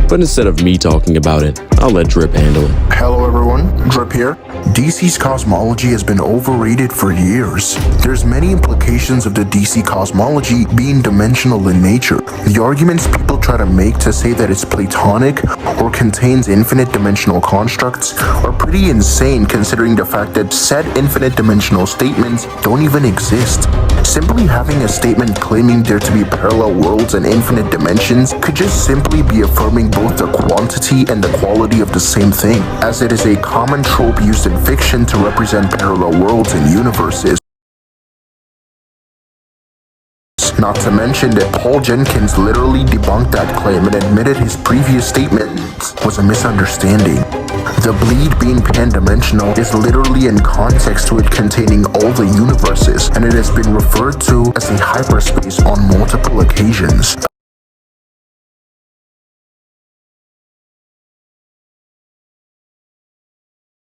but instead of me talking about it, I'll let Drip handle it. Hello everyone, Drip here. DC's cosmology has been overrated for years. There's many implications of the DC cosmology being dimensional in nature. The arguments people try to make to say that it's platonic or contains infinite dimensional constructs are pretty insane, considering the fact that said infinite dimensional statements don't even exist. Simply having a statement claiming there to be parallel worlds and infinite dimensions could just simply be affirming both the quantity and the quality of the same thing, as it is a common trope used in fiction to represent parallel worlds and universes. Not to mention that Paul Jenkins literally debunked that claim and admitted his previous statement was a misunderstanding. The bleed being pan-dimensional is literally in context to it containing all the universes, and it has been referred to as a hyperspace on multiple occasions.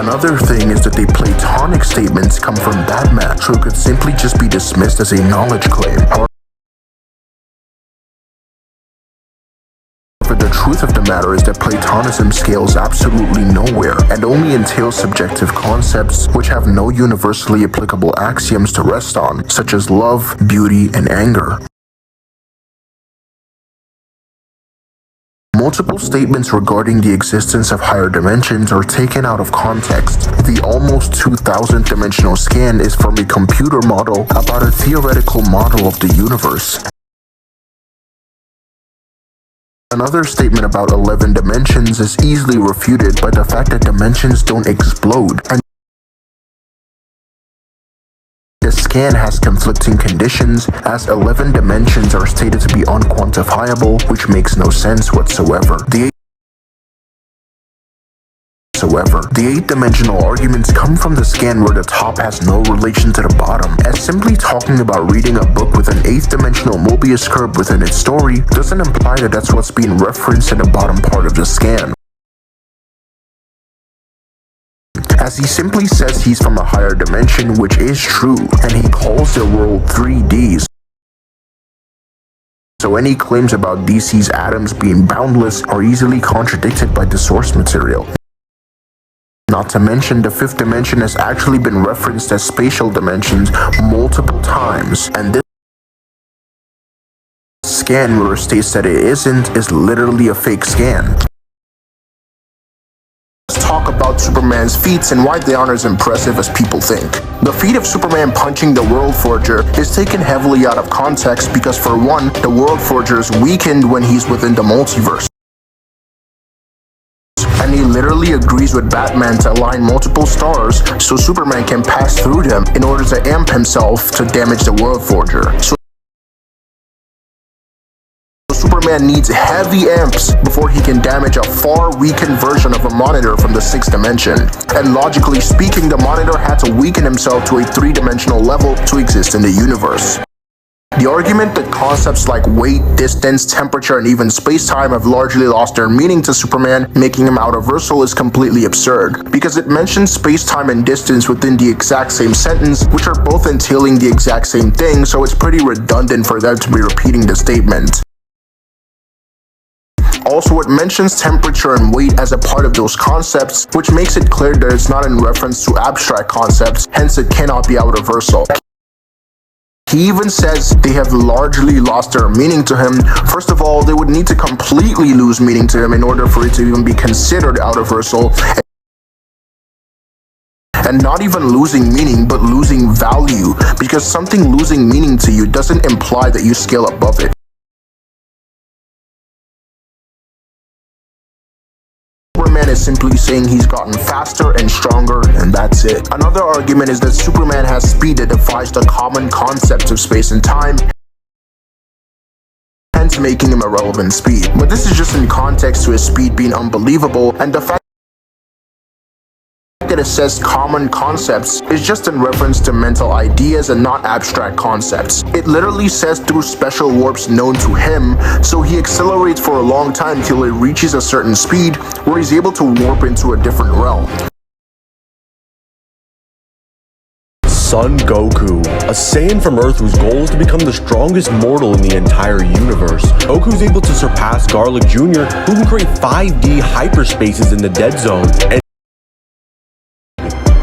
Another thing is that the Platonic statements come from Batman, so it could simply just be dismissed as a knowledge claim. The truth of the matter is that Platonism scales absolutely nowhere and only entails subjective concepts which have no universally applicable axioms to rest on, such as love, beauty, and anger. Multiple statements regarding the existence of higher dimensions are taken out of context. The almost 2,000th dimensional scan is from a computer model about a theoretical model of the universe. Another statement about 11 dimensions is easily refuted by the fact that dimensions don't explode, and the scan has conflicting conditions, as 11 dimensions are stated to be unquantifiable, which makes no sense whatsoever. The 8-dimensional arguments come from the scan where the top has no relation to the bottom, as simply talking about reading a book with an 8th-dimensional Mobius curve within its story doesn't imply that that's what's being referenced in the bottom part of the scan, as he simply says he's from a higher dimension, which is true, and he calls the world 3D. So any claims about DC's atoms being boundless are easily contradicted by the source material. Not to mention, the 5th dimension has actually been referenced as spatial dimensions multiple times, and this scan where it states that it isn't is literally a fake scan. Let's talk about Superman's feats and why they aren't as impressive as people think. The feat of Superman punching the World Forger is taken heavily out of context because, for one, the World Forger is weakened when he's within the multiverse. And he literally agrees with Batman to align multiple stars so Superman can pass through them in order to amp himself to damage the World Forger. So Superman needs heavy amps before he can damage a far weakened version of a monitor from the 6th dimension. And logically speaking, the monitor had to weaken himself to a 3-dimensional level to exist in the universe. The argument that concepts like weight, distance, temperature, and even space-time have largely lost their meaning to Superman, making him out-of-versal, is completely absurd, because it mentions space-time and distance within the exact same sentence, which are both entailing the exact same thing, so it's pretty redundant for them to be repeating the statement. Also, it mentions temperature and weight as a part of those concepts, which makes it clear that it's not in reference to abstract concepts, hence it cannot be out-of-versal. He even says they have largely lost their meaning to him. First of all, they would need to completely lose meaning to him in order for it to even be considered out-of-versal. And not even losing meaning, but losing value, because something losing meaning to you doesn't imply that you scale above it. Superman is simply saying he's gotten faster and stronger, and that's it. Another argument is that Superman has speed that defies the common concepts of space and time, hence making him a relevant speed. But this is just in context to his speed being unbelievable, and the fact that it says common concepts is just in reference to mental ideas and not abstract concepts. It literally says through special warps known to him, so he accelerates for a long time till he reaches a certain speed where he's able to warp into a different realm. son Goku, a Saiyan from Earth whose goal is to become the strongest mortal in the entire universe. Goku's able to surpass Garlic Jr., who can create 5D hyperspaces in the dead zone. And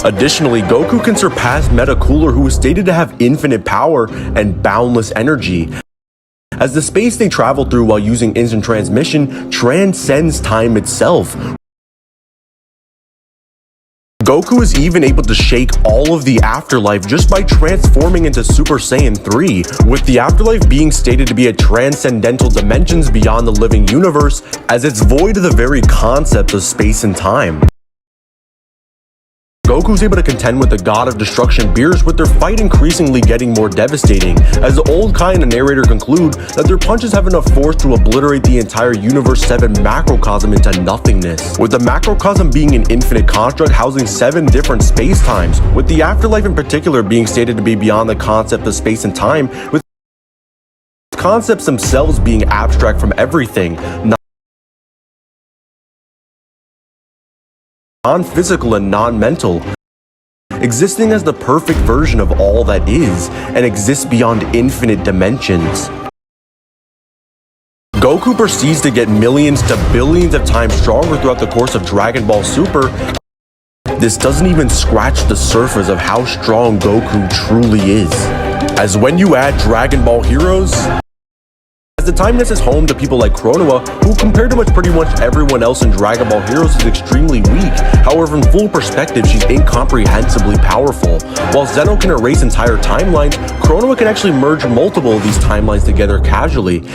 additionally, Goku can surpass Metacooler, who is stated to have infinite power and boundless energy, as the space they travel through while using instant transmission transcends time itself. Goku is even able to shake all of the afterlife just by transforming into Super Saiyan 3, with the afterlife being stated to be a transcendental dimensions beyond the living universe, as it's void of the very concept of space and time. Goku's able to contend with the god of destruction Beerus, with their fight increasingly getting more devastating, as the old Kai and the narrator conclude that their punches have enough force to obliterate the entire Universe 7 macrocosm into nothingness, with the macrocosm being an infinite construct housing 7 different space-times, with the afterlife in particular being stated to be beyond the concept of space and time, with concepts themselves being abstract from everything, non-physical and non-mental, existing as the perfect version of all that is, and exists beyond infinite dimensions. Goku proceeds to get millions to billions of times stronger throughout the course of Dragon Ball Super. This doesn't even scratch the surface of how strong Goku truly is, as when you add Dragon Ball Heroes, the Time Nest is home to people like Kronoa, who compared to pretty much everyone else in Dragon Ball Heroes is extremely weak. However, in full perspective, she's incomprehensibly powerful. While Zeno can erase entire timelines, Kronoa can actually merge multiple of these timelines together casually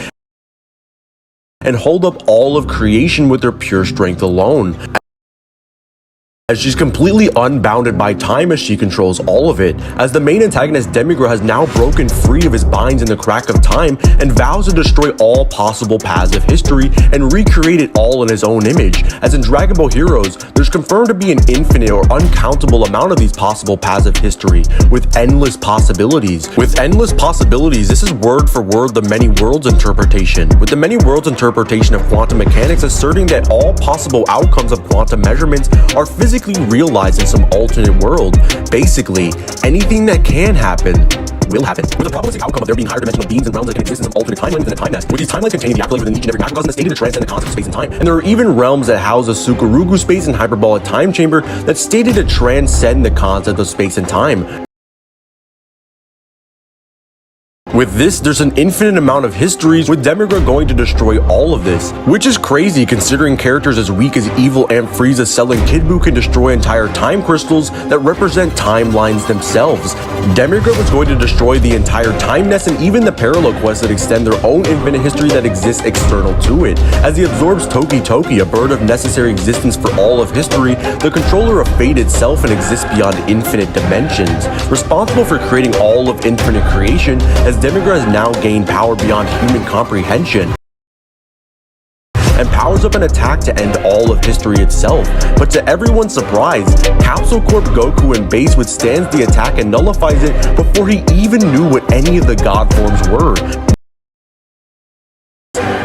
and hold up all of creation with her pure strength alone, as she's completely unbounded by time as she controls all of it, as the main antagonist Demigra has now broken free of his binds in the crack of time and vows to destroy all possible paths of history and recreate it all in his own image, as in Dragon Ball Heroes, there's confirmed to be an infinite or uncountable amount of these possible paths of history, with endless possibilities. With endless possibilities, this is word for word the many worlds interpretation, with the many worlds interpretation of quantum mechanics asserting that all possible outcomes of quantum measurements are physically realized in some alternate world. Basically, anything that can happen will happen, with a probabilistic outcome of there being higher dimensional beings and realms that can exist in some alternate timelines within a time nest, with these timelines containing the afterlife within each and every macrocosm stated to transcend the concept of space and time. And there are even realms that house a Sukarugu space and hyperbolic time chamber that's stated to transcend the concept of space and time. With this, there's an infinite amount of histories, with Demigra going to destroy all of this, which is crazy considering characters as weak as Evil and Frieza selling Kid Buu can destroy entire time crystals that represent timelines themselves. Demigra was going to destroy the entire time nest and even the parallel quests that extend their own infinite history that exists external to it, as he absorbs Toki Toki, a bird of necessary existence for all of history, the controller of fate itself, and exists beyond infinite dimensions, responsible for creating all of infinite creation, as Demigra has now gained power beyond human comprehension and powers up an attack to end all of history itself. But to everyone's surprise, Capsule Corp Goku in base withstands the attack and nullifies it before he even knew what any of the god forms were.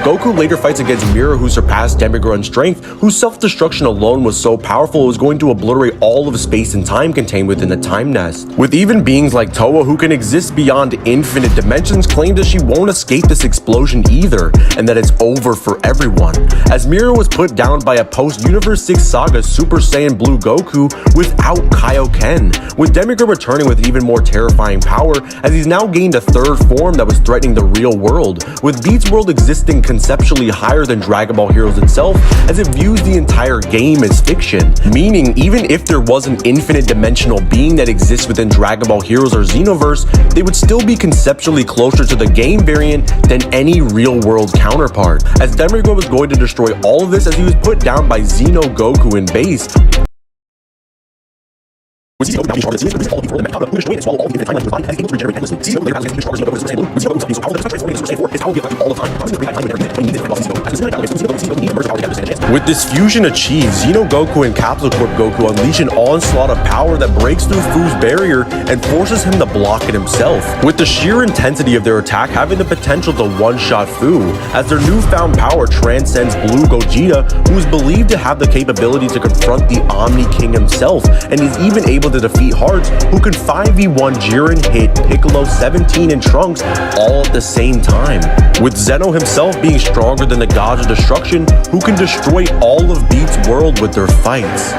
Goku later fights against Mira, who surpassed Demigra in strength, whose self-destruction alone was so powerful it was going to obliterate all of space and time contained within the time nest. With even beings like Toa, who can exist beyond infinite dimensions, claim that she won't escape this explosion either, and that it's over for everyone, as Mira was put down by a post-Universe 6 saga Super Saiyan Blue Goku without Kaioken, with Demigra returning with even more terrifying power, as he's now gained a third form that was threatening the real world, with Beats World existing conceptually higher than Dragon Ball Heroes itself, as it views the entire game as fiction, meaning even if there was an infinite dimensional being that exists within Dragon Ball Heroes or Xenoverse, they would still be conceptually closer to the game variant than any real world counterpart, as Demigra was going to destroy all of this as he was put down by Xeno Goku in base. With Xeno now being stronger than Xeno, all of the world and Mecha, who destroyed and swallowed all the infinite timelines with his body, as he's able to regenerate endlessly. Xeno later has against stronger Xeno Goku Super Saiyan Blue, with Xeno Goku being so powerful that it's not transforming into Super Saiyan 4, his power will be affected all the time. Promising to bring back time and everything, when he needs it, Xeno Goku, as Xeno Goku, even merge power together to stand a chance. With this fusion achieved, Xeno Goku and Capsule Corp Goku unleash an onslaught of power that breaks through Fu's barrier and forces him to block it himself, with the sheer intensity of their attack having the potential to one-shot Fu, as their newfound power transcends Blue Gogeta, who is believed to have the capability to confront the Omni King himself, and is even able to defeat Hearts, who can 5v1 Jiren, Hit, Piccolo, 17, and Trunks all at the same time, with Zeno himself being stronger than the Gods of Destruction, who can destroy all of Beat's world with their fights.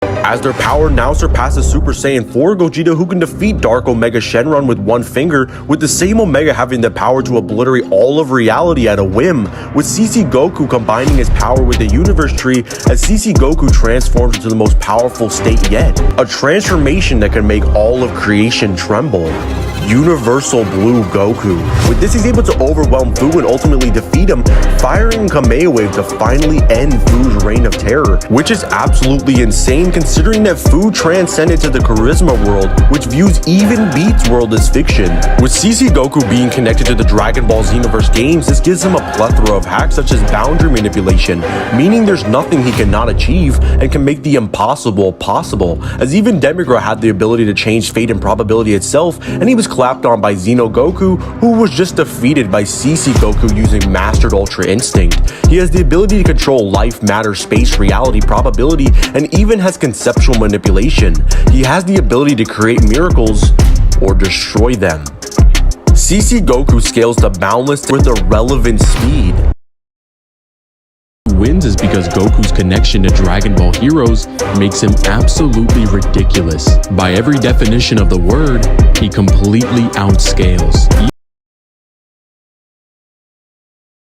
As their power now surpasses Super Saiyan 4 Gogeta, who can defeat Dark Omega Shenron with one finger, with the same Omega having the power to obliterate all of reality at a whim, with CC Goku combining his power with the Universe Tree as CC Goku transforms into the most powerful state yet, a transformation that can make all of creation tremble. Universal Blue Goku. With this, he's able to overwhelm Fu and ultimately defeat him, firing Kamehameha to finally end Fu's reign of terror, which is absolutely insane considering that Fu transcended to the Charisma world, which views even Beat's world as fiction. With CC Goku being connected to the Dragon Ball Xenoverse games, this gives him a plethora of hacks such as boundary manipulation, meaning there's nothing he cannot achieve and can make the impossible possible, as even Demigra had the ability to change fate and probability itself, and he was clapped on by Xeno Goku, who was just defeated by CC Goku using Mastered Ultra Instinct. He has the ability to control life, matter, space, reality, probability, and even has conceptual manipulation. He has the ability to create miracles or destroy them. CC Goku scales to boundless with irrelevant speed. Wins is because Goku's connection to Dragon Ball heroes makes him absolutely ridiculous. By every definition of the word, he completely outscales.